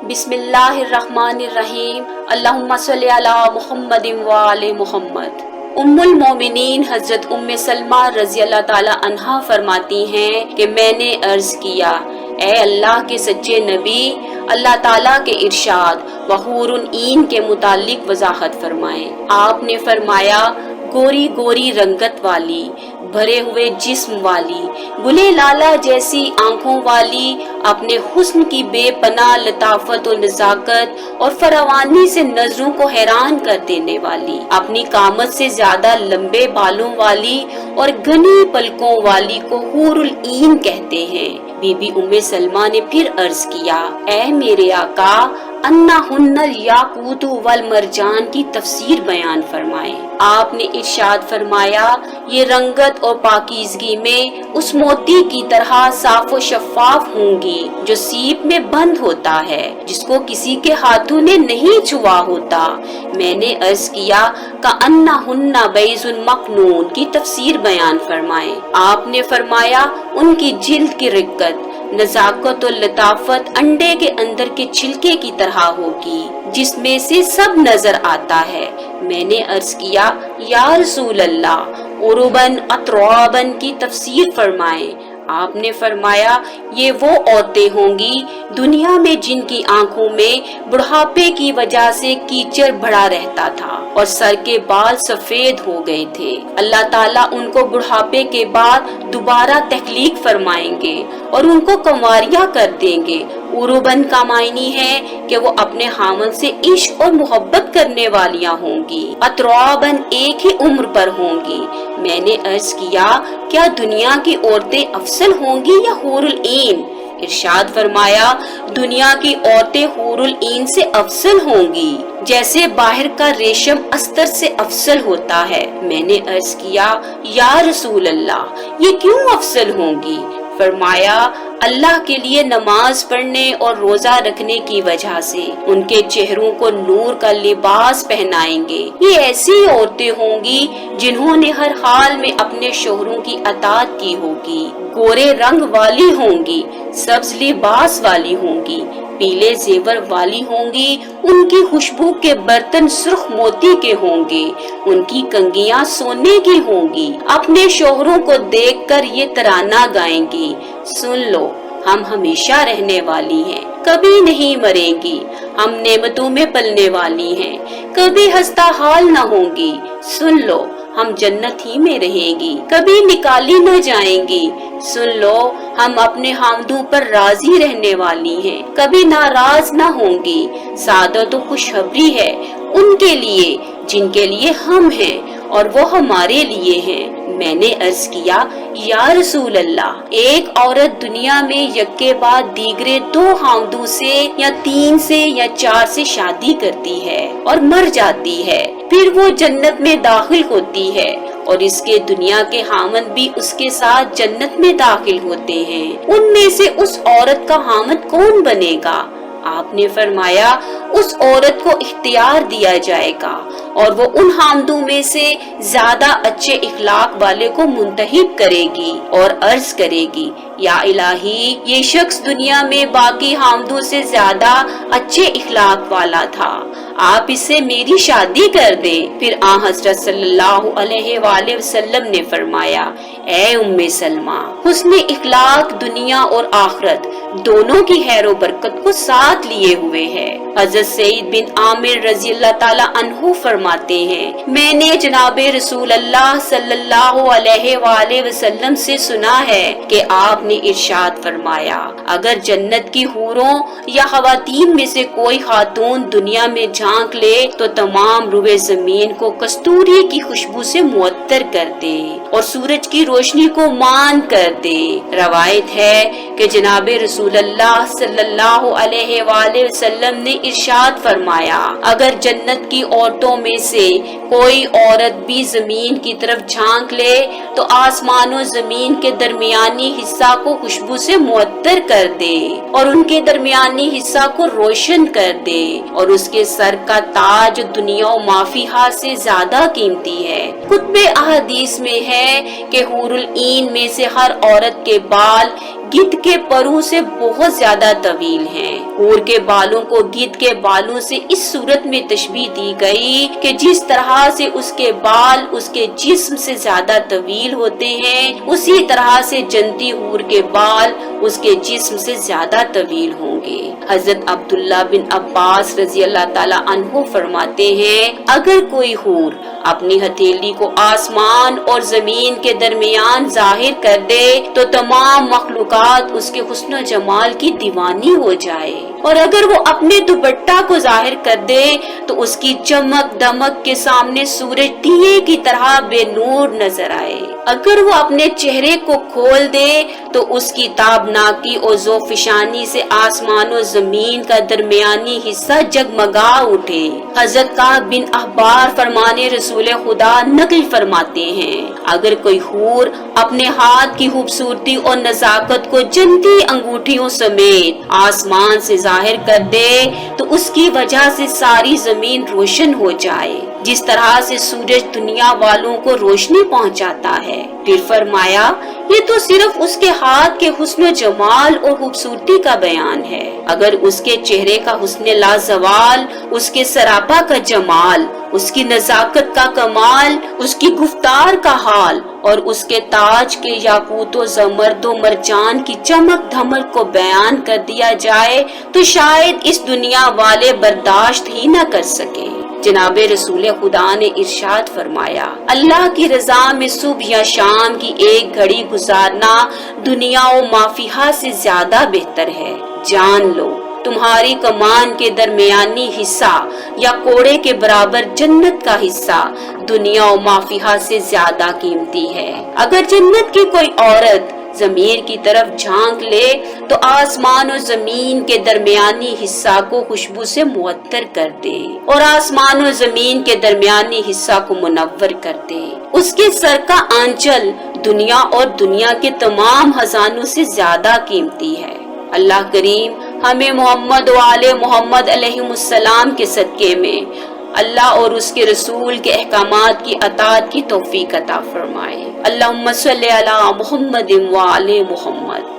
बिस्मिल्लाहिर्रहमानिर्रहीम। अल्लाहुम्मा सल्ली अला मुहम्मद व आले मुहम्मद। उम्मुल मोमिनीन हजरत उम्मे सलमा रजी अल्लाह ताला अन्हा फरमाती हैं कि मैंने अर्ज किया, ए अल्लाह के सच्चे नबी, अल्लाह ताला के इरशाद वहूरुन ईन के मुतालिक वजाहत फरमाएं। आपने फरमाया, गोरी गोरी रंगत वाली, भरे हुए जिस्म वाली, गुले लाला जैसी आंखों वाली, अपने हुस्न की बेपनाह लताफत और नजाकत और फरावानी से नजरों को हैरान कर देने वाली, अपनी कामत से ज्यादा लंबे बालों वाली और घनी पलकों वाली को हूरुल ईन कहते हैं। बीबी उम्मे सलमा ने फिर अर्ज किया, ऐ मेरे आका, अन्ना हुन्नल याकूतु वल मरजान की तफसीर बयान फरमाए। आपने इरशाद फरमाया, ये रंगत और पाकीज़गी में उस मोती की तरह साफ और शफाफ होंगी जो सीप में बंद होता है, जिसको किसी के हाथों ने नहीं छुआ होता। मैंने अर्ज किया, का अन्ना हुन्ना बैजुन मकनून की तफसीर बयान फरमाए। आपने फरमाया, उनकी जिल्द की रिक्कत, नजाकत और लताफत अंडे के अंदर के छिलके की तरह होगी, जिसमें से सब नजर आता है। मैंने अर्ज किया, या रसूल अल्लाह, उरुबन अतराबन की तफसीर फरमाए। आपने फरमाया, ये वो औरतें होंगी दुनिया में जिनकी आंखों में बुढ़ापे की वजह से कीचड़ भरा रहता था और सर के बाल सफेद हो गए थे। अल्लाह ताला उनको बुढ़ापे के बाद दोबारा तख्लीक फरमाएंगे और उनको कंवारियां कर देंगे। उरुबन का मायनी है कि वो अपने हामन से इश्क और मोहब्बत करने वालियां होंगी। अतराबन एक ही उम्र पर होंगी। मैंने अर्ज किया, क्या दुनिया की औरतें अफसल होंगी या हूरुल ईन? इरशाद फरमाया, दुनिया की औरतें हूरुल ईन से अफसल होंगी, जैसे बाहर का रेशम अस्तर से अफसल होता है। मैंने अर्ज किया, या रसूल अल्लाह, ये क्यों अफसल होंगी? फरमाया, अल्लाह के लिए नमाज पढ़ने और रोजा रखने की वजह से उनके चेहरों को नूर का लिबास पहनाएंगे। ये ऐसी औरतें होंगी जिन्होंने हर हाल में अपने शोहरों की अताअत की होगी, गोरे रंग वाली होंगी, सब्ज लिबास वाली होंगी, पीले जेवर वाली होंगी, उनकी खुशबू के बर्तन सुर्ख मोती के होंगे, उनकी कंगियां सोने की होंगी। अपने शोहरों को देखकर ये तराना गाएंगी, सुन लो, हम हमेशा रहने वाली हैं, कभी नहीं मरेंगी, हम नेमतों में पलने वाली हैं, कभी हंसता हाल न होंगी, सुन लो, हम जन्नत ही में रहेंगी, कभी निकाली न जाएंगी, सुन लो, हम अपने हामदों पर राजी रहने वाली हैं, कभी नाराज न होंगी। सादत और खुशखबरी है उनके लिए जिनके लिए हम हैं और वो हमारे लिए हैं। मैंने अर्ज किया, या रसूल अल्लाह, एक औरत दुनिया में यक्के बाद दीगरे 2 हामदों से या 3 से या 4 से शादी करती है और मर जाती है, फिर वो जन्नत में दाखिल होती है और इसके दुनिया के हामद भी उसके साथ जन्नत में दाखिल होते हैं। उनमें से उस औरत का हामद कौन बनेगा? आपने फरमाया, उस औरत को इख्तियार दिया जाएगा और वो उन हामदों में से ज्यादा अच्छे इखलाक वाले को मुंतहिब करेगी और अर्ज करेगी, या इलाही, ये शख्स दुनिया में बाकी हामदों से ज्यादा अच्छे इखलाक वाला था, आप इससे मेरी शादी कर दें। फिर आ हज़रत सल्लल्लाहु अलैहि वसल्लम ने फरमाया, ए उम्मे सलमा, हुस्न इखलाक दुनिया और आखिरत दोनों की खैर बरकत को साथ लिए हुए है। हज़रत सईद बिन आमिर रज़ी अल्लाह ताला अन्हु फरमाते हैं, मैंने जनाबे रसूल अल्लाह सल्लल्लाहु अलैहि वसल्लम से सुना है कि आपने इरशाद फरमाया, अगर जन्नत की हूरों या खवातीन में से कोई खातून दुनिया में झांक ले तो तमाम रुए जमीन को कस्तूरी की खुशबू से मुअत्तर कर दे और सूरज की रोशनी को मान कर दे। रवायत है कि जनाबे रसूल अल्लाह सल्लल्लाहु अलैहि वसल्लम ने इरशाद फरमाया, अगर जन्नत की औरतों में से कोई औरत भी जमीन की तरफ झांक ले तो आसमान और जमीन के दरमियानी हिस्सा को खुशबू से मुअत्तर कर दे और उनके दरमियानी हिस्सा को रोशन कर दे और उसके सर का ताज दुनिया और माफिहा से ज्यादा कीमती है। कुतुब अहादीस में है कि हूरुल ईन में से हर औरत के बाल गिद्ध के परों से बहुत ज्यादा तवील हैं। ऊर के बालों को गिद्ध के बालों से इस सूरत में तशबीह दी गई कि जिस तरह से उसके बाल उसके जिस्म से ज्यादा तवील होते हैं, उसी तरह से जन्नती हूर के बाल उसके जिस्म से ज्यादा तवील होंगे। हजरत अब्दुल्ला बिन अब्बास रजी अल्लाह ताला अन्हु फरमाते हैं, अगर कोई हूर अपनी हथेली को आसमान और जमीन के दरमियान जाहिर कर दे तो तमाम मखलूकात उसके हुस्न जमाल की दीवानी हो जाए, और अगर वो अपने दुपट्टा को जाहिर कर दे तो उसकी चमक दमक के सामने सूरज दिए की तरह बेनूर नजर आए। अगर वो अपने चेहरे को खोल दे तो उसकी ताबनाकी और ज़ोफ़िशानी से आसमान और जमीन का दरमियानी हिस्सा जगमगा उठे। हजरत काब बिन अहबार फरमाने रसूल खुदा नकल फरमाते हैं, अगर कोई हूर अपने हाथ की खूबसूरती और नजाकत को जन्नती अंगूठियों समेत आसमान से जाहिर कर दे तो उसकी वजह से सारी जमीन रोशन हो जाए, जिस तरह से सूरज दुनिया वालों को रोशनी पहुंचाता है। फिर फरमाया, ये तो सिर्फ उसके हाथ के हुस्न जमाल और खूबसूरती का बयान है। अगर उसके चेहरे का हुस्न लाजवाल, उसके सरापा का जमाल, उसकी नजाकत का कमाल, उसकी गुफ्तार का हाल और उसके ताज के याकूत व ज़मरद व मरजान की चमक धमक को बयान कर दिया जाए तो शायद इस दुनिया वाले बर्दाश्त ही न कर सके। जनाबे रसूल खुदा ने इरशाद फरमाया, अल्लाह की रजा में सुबह या शाम की एक घड़ी गुजारना दुनिया व माफिहा से ज्यादा बेहतर है। जान लो, तुम्हारी कमान के दरमियानी हिस्सा या कोड़े के बराबर जन्नत का हिस्सा दुनिया और माफिहा से ज्यादा कीमती है। अगर जन्नत की कोई औरत जमीर की तरफ झांक ले तो आसमान और जमीन के दरमियानी हिस्सा को खुशबू से मुअत्तर कर दे और आसमान और जमीन के दरमियानी हिस्सा को मुनव्वर कर दे। उसके सर का आंचल दुनिया और दुनिया के तमाम खजानों से ज्यादा कीमती है। अल्लाह करीम हमें मोहम्मद व आले मोहम्मद अलैहिमुस्सलाम के सदके में अल्लाह और उसके रसूल के अहकामात की अताअत की तौफीक अता फरमाए। अल्लाहुम्मा सल्ली अला मुहम्मद व आले मुहम्मद।